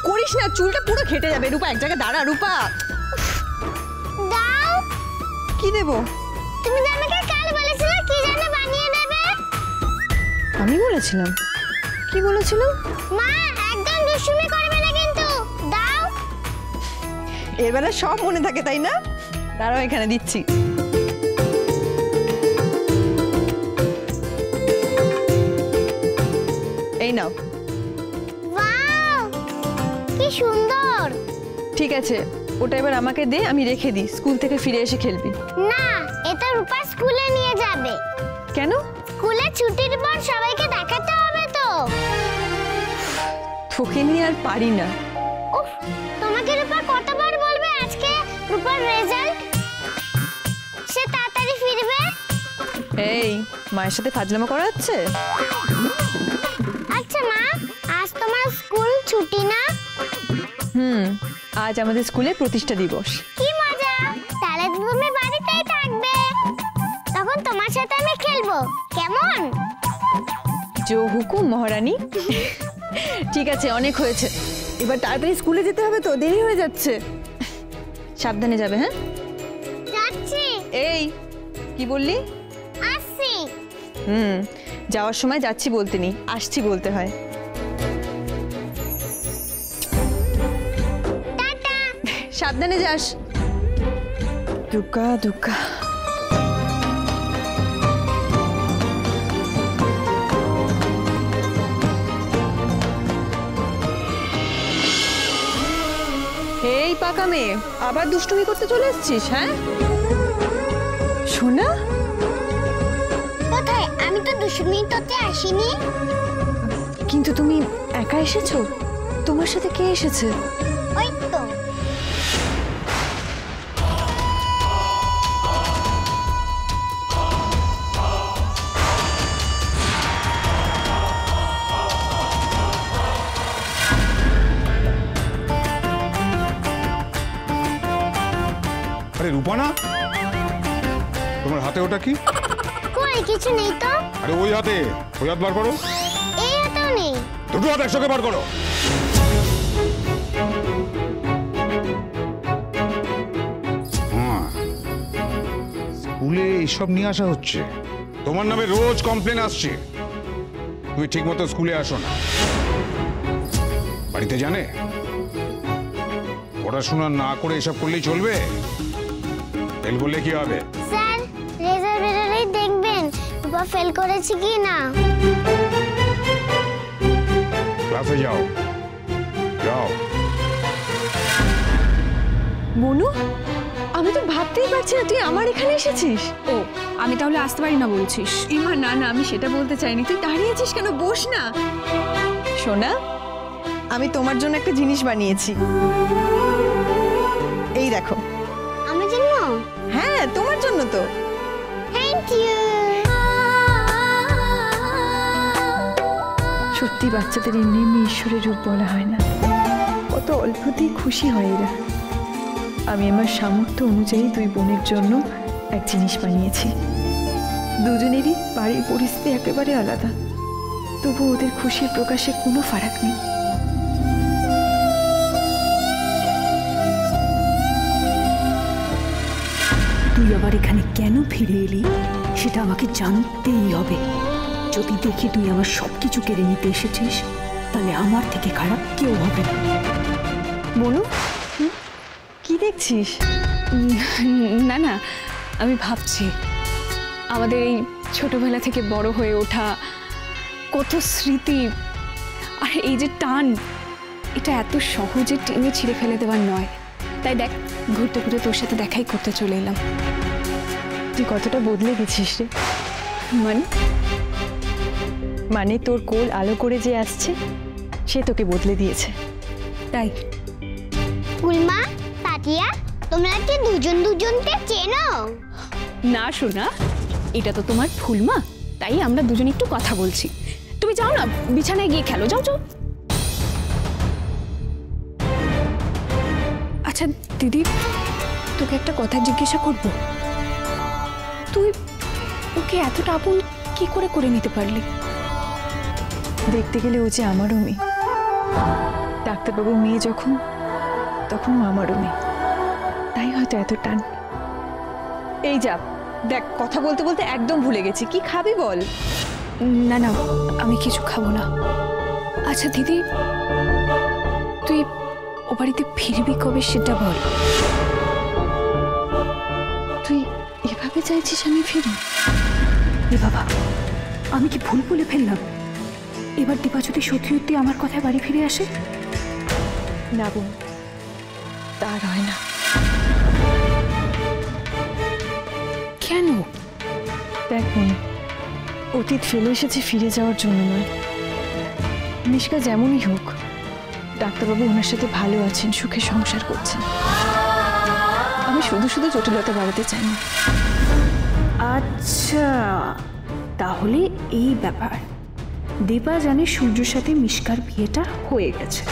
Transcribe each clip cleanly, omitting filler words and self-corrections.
করিস না, চুলটা পুরো ঘেটে যাবে। রূপা এক জায়গায় দাঁড়া। রূপা দাও। কি দেব? তুমি তো আমাকে কাল বলেছিলে কি যেন বানিয়ে দেবে। আমি বলেছিলাম? কি বলেছিলাম? মা একদম দুষ্টুমি করবে না কিন্তু। দাও। এবারে সব মনে থাকে তাই না? দাঁড়াও এখানে দিচ্ছি। এই নাও। ওয়াও কি সুন্দর। ঠিক আছে, ওটা এবার আমাকে দে, আমি রেখে দিই, স্কুল থেকে ফিরে এসে খেলবি। না, এটা রূপা স্কুলে নিয়ে যাবে। কেন? স্কুলে ছুটির পর সবাইকে দেখাতে হবে তো। তোকে নিয়ে আর পারি না। উফ, তোমাকে রূপা কতবার বলবে আজকে রূপার রেজাল্ট, সে তাড়াতাড়ি ফিরবে। এই মায়ের সাথে ফাজলামো করা হচ্ছে? আচ্ছা মা, আজ তোমার স্কুল ছুটি না? আজ আমাদের স্কুলে প্রতিষ্ঠা দিবস। কি মজা, তাহলে তুমি বাড়িতেই থাকবে, তখন তোমার সাথে আমি খেলবো, কেমন? জো হুকুম মহারানী। ঠিক আছে, অনেক হয়েছে, এবার তাড়াতাড়ি স্কুলে যেতে হবে তো, দেরি হয়ে যাচ্ছে। সাবধানে যাবে। হ্যাঁ যাচ্ছি। এই কি বললি? আসছি। যাওয়ার সময় যাচ্ছি বলতে নেই, আসছি বলতে হয়। টাটা। সাবধানে যাস। দুর্গা দুর্গা। এই পাকা মেয়ে, আবার দুষ্টুমি করতে চলে এসেছিস? হ্যাঁ সোনা, কোথায়? আমি তো দুষ্টুমি করতে আসিনি। কিন্তু তুমি একা এসেছো? তোমার সাথে কে এসেছে? ওই তো। আরে রূপা না, তোমার হাতে ওটা কি? কই কিছু নেই তো। আরে ওই হাতে, ওই হাত বার করো। এই হাতেও নেই। দুটো হাত একসঙ্গে বার করো। স্কুলে এইসব নিয়ে আসা হচ্ছে? তোমার নামে রোজ কমপ্লেন আসছে, তুমি ঠিক মতো স্কুলে আসো না। বাড়িতে জানে? পড়াশোনা না করে এসব করলেই চলবে? ফেল করলে কি হবে? স্যার, রেজাল্ট বেরোলেই দেখবেন রূপা ফেল করেছে কি না। ক্লাসে যাও, যাও। মনু, আমি তো ভাবতেই পারছি না তুই আমার এখানে এসেছিস। ও, আমি তাহলে আসতে পারি না বলছিস? ইমা না না, আমি সেটা বলতে চাইনি। তুই দাঁড়িয়ে আছিস কেন? বস না। সোনা, আমি তোমার জন্য একটা জিনিস বানিয়েছি, এই দেখো। আমার জন্য? হ্যাঁ তোমার জন্য তো। Thank you. সত্যি বাচ্চাদের এমনি এমনি ঈশ্বরের রূপ বলা হয় না, কত অল্পতেই খুশি হয় এরা। আমি আমার সামর্থ্য অনুযায়ী দুই বোনের জন্য এক জিনিস বানিয়েছি। দুজনেরই বাড়ির পরিস্থিতি একেবারে আলাদা, তবু ওদের খুশির প্রকাশে কোনো ফারাক নেই। তুই আবার এখানে কেন ফিরে এলি সেটা আমাকে জানতেই হবে। যদি দেখি তুই আমার সবকিছু কেড়ে নিতে এসেছিস, তাহলে আমার থেকে খারাপ কেউ হবে না। বনু, কি দেখছিস? না না, আমি ভাবছি আমাদের এই ছোটবেলা থেকে বড় হয়ে ওঠা কত স্মৃতি, আর এই যে টান, এটা এত সহজে টেনে ছিঁড়ে ফেলে দেওয়ার নয়। তাই দেখ, ঘুরতে ঘুরতে তোর সাথে দেখাই করতে চলে এলাম। তুই কতটা বদলে গেছিস রে। মানে তোর কোল আলো করে যে আসছে সে তোকে বদলে দিয়েছে। তাই ফুলমা, তাতিয়া, তোমরা কি দুজন দুজনকে চেনো? না শোনা, এটা তো তোমার ফুলমা, তাই আমরা দুজন একটু কথা বলছি। তুমি যাও না, বিছানায় গিয়ে খেলো, যাও যাও। আচ্ছা দিদি, তোকে একটা কথা জিজ্ঞাসা করব। তুই ওকে এতটা আপন কি করে নিতে পারলি? দেখতে গেলে ও যে আমারও মেয়ে, ডাক্তারবাবুর মেয়ে যখন, তখন ও আমারও মেয়ে, তাই হয়তো এত টান। এই যা দেখ, কথা বলতে বলতে একদম ভুলে গেছি, কি খাবি বল? না না, আমি কিছু খাবো না। আচ্ছা দিদি, তুই ও বাড়িতে ফিরবি কবে সেটা বল। তুই এভাবে চাইছিস আমি ফিরি? এ বাবা, আমি কি ভুল বলে ফেললাম? এবার দীপা যদি সত্যি সত্যি আমার কথায় বাড়ি ফিরে আসে? না বোন, তার হয় না। কেন? দেখ বোন, অতীত ফেলে এসেছে ফিরে যাওয়ার জন্য নয়। নিষ্কা যেমনই হোক, ডাক্তারবাবু ওনার সাথে ভালো আছেন, সুখে সংসার করছেন। আমি শুধু শুধু জটিলতা বাড়াতে চাই না। আচ্ছা, তাহলে এই ব্যাপার। দীপা জানে সূর্যর সাথে মিষ্কার বিয়েটা হয়ে গেছে,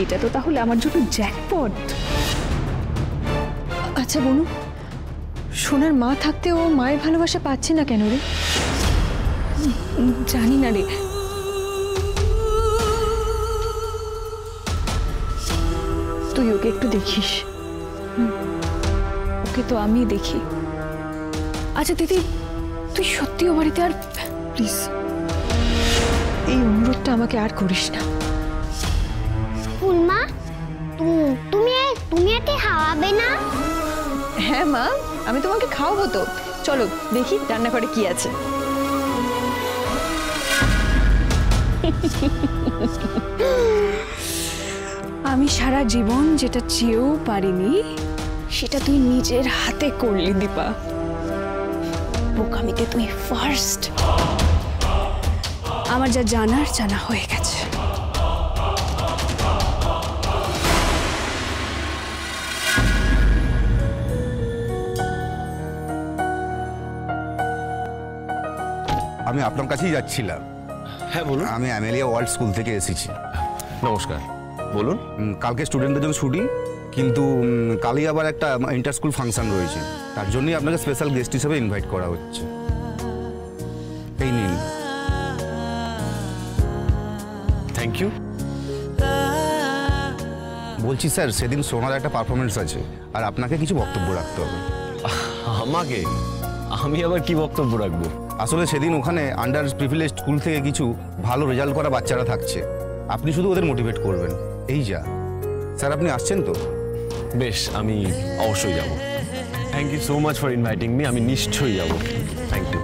এটা তো তাহলে আমার জন্য জ্যাকপট। আচ্ছা বনু, সোনার মা থাকতে ও মায়ের ভালোবাসা পাচ্ছে না কেন রে? জানি না রে, তুই ওকে একটু দেখিস। ওকে তো আমি দেখি। আচ্ছা দিদি, তুই সত্যি ও বাড়িতে আর প্লিজ এই অনুরোধটা আমাকে আর করিস না। ফুলমা, তুমি এতে খাওয়াবে না? হ্যাঁ মা, আমি তোমাকে খাওয়াবো তো। চলো দেখি রান্নাঘরে কি আছে। আমি সারা জীবন যেটা চেয়েও পারিনি সেটা তুই নিজের হাতে করলি দীপা। বোকামিতে তুই ফার্স্ট। আমার যা জানার জানা হয়ে গেছে। আমি আপনার কাছেই যাচ্ছিলাম। হ্যাঁ বলুন। আমি অ্যামেলিয়া ওয়ার্ল্ড স্কুল থেকে এসেছি। নমস্কার, বলুন। কালকে স্টুডেন্টদের জন্য ছুটি, কিন্তু কালই আবার একটা ইন্টার স্কুল ফাংশন রয়েছে, তার জন্যই আপনাকে স্পেশাল গেস্ট হিসেবে ইনভাইট করা হচ্ছে। এই নিন। Thank you. বলছি স্যার, সেদিন সোনার একটা পারফরমেন্স আছে, আর আপনাকে কিছু বক্তব্য রাখতে হবে। আমাকে? আমি আবার কি বক্তব্য রাখবো? আসলে সেদিন ওখানে আন্ডার প্রিভিলেজ স্কুল থেকে কিছু ভালো রেজাল্ট করা বাচ্চারা থাকছে, আপনি শুধু ওদের মোটিভেট করবেন, এই যা। স্যার আপনি আসছেন তো? বেশ, আমি অবশ্যই যাব। Thank you so much for inviting me. আমি নিশ্চয়ই যাব। Thank you.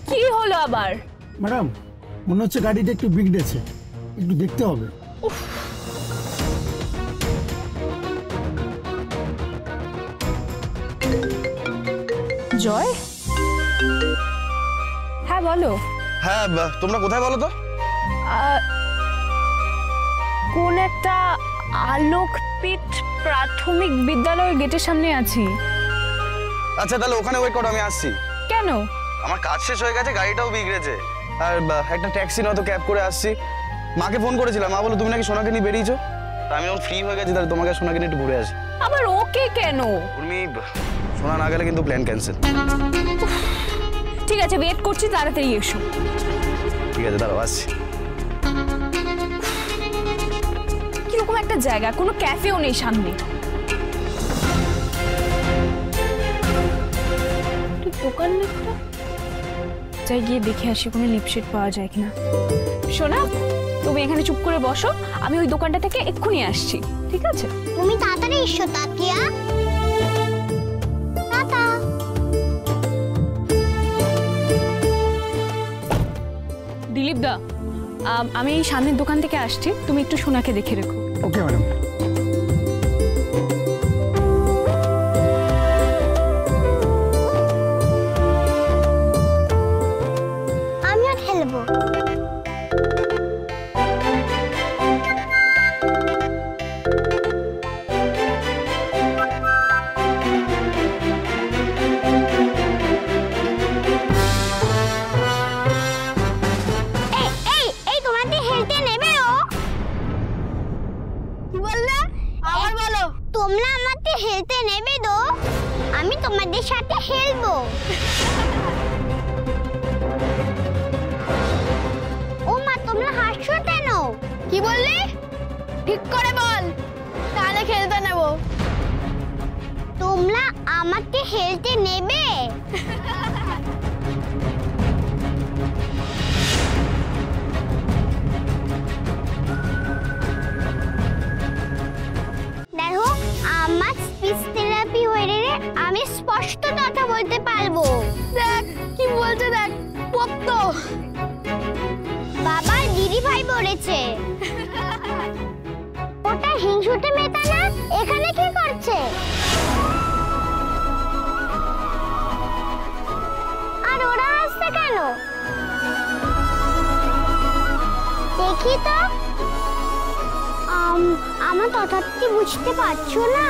কি হলো আবার? ম্যাডাম, মনে হচ্ছে গাড়িটা একটু বিগড়েছে, একটু দেখতে হবে। জয়, হ্যাঁ বলো। হ্যাঁ, তোমরা কোথায় বলো তো? কোন একটা আলোকপীঠ প্রাথমিক বিদ্যালয়ের গেটের সামনে আছি। আচ্ছা তাহলে ওখানে ওয়েট করো, আমি আসছি। কেন? আমার কাজ শেষ হয়ে গেছে, গাড়িটাও বিগড়েছে, আর একটা ট্যাক্সি নয়তো ক্যাব করে আসছি। মাকে ফোন করেছিলাম, মা বলো তুমি নাকি সোনাকে নিয়ে বেরিয়েছো। তা আমি যখন ফ্রি হয়ে গেছি, তাহলে তোমাকে সোনাকে নিয়ে একটু ঘুরে আসি। আবার ওকে কেন? উর্মি, সোনা না গেলে কিন্তু প্ল্যান ক্যান্সেল। ঠিক আছে, ওয়েট করছি, তাড়াতাড়ি এসো। ঠিক আছে, দাঁড়াও আসছি। কিরকম একটা জায়গা, কোনো ক্যাফেও নেই সামনে। দোকান একটা যাই গিয়ে দেখে আসি কোনো লিপস্টিক পাওয়া যায় কিনা। সোনা, তুমি এখানে চুপ করে বসো, আমি ওই দোকানটা থেকে এক্ষুনি আসছি, ঠিক আছে? তুমি তাড়াতাড়ি এসো তাতিয়া। টাটা। দিলীপ দা, আমি এই সামনের দোকান থেকে আসছি, তুমি একটু সোনাকে দেখে রেখো। Okay madam. আমিও খেলবো। এই তোমাকে হেলতে নেবে ও? বললে আবার বলো। তোমরা আমাকে হেলতে নেবে তো? আমি তোমাদের সাথে খেলবো। ও মা, তোমরা হাসছো কেন? কি বললি? ঠিক করে বল, তাহলে খেলতে নেব। তোমরা আমাকে খেলতে নেবে? দেখো, আমার স্পিচ থেরাপি হয়ে রে, আমি স্পষ্ট কথা বলতে পারবো। দেখ কি বলছে, দেখ পপ্ত। বাবা দিদি ভাই বলেছে। ওটা হিংসুটে মেয়েটা না, এখানে কি করছে? আর ওরা আসছে কেন? দেখি তো। আমার তথার্থই বুঝতে পারছো না?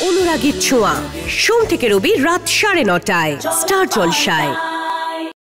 অনুরাগের ছোঁয়া, সোম থেকে রবি রাত 9:30টায় স্টার জলসায়।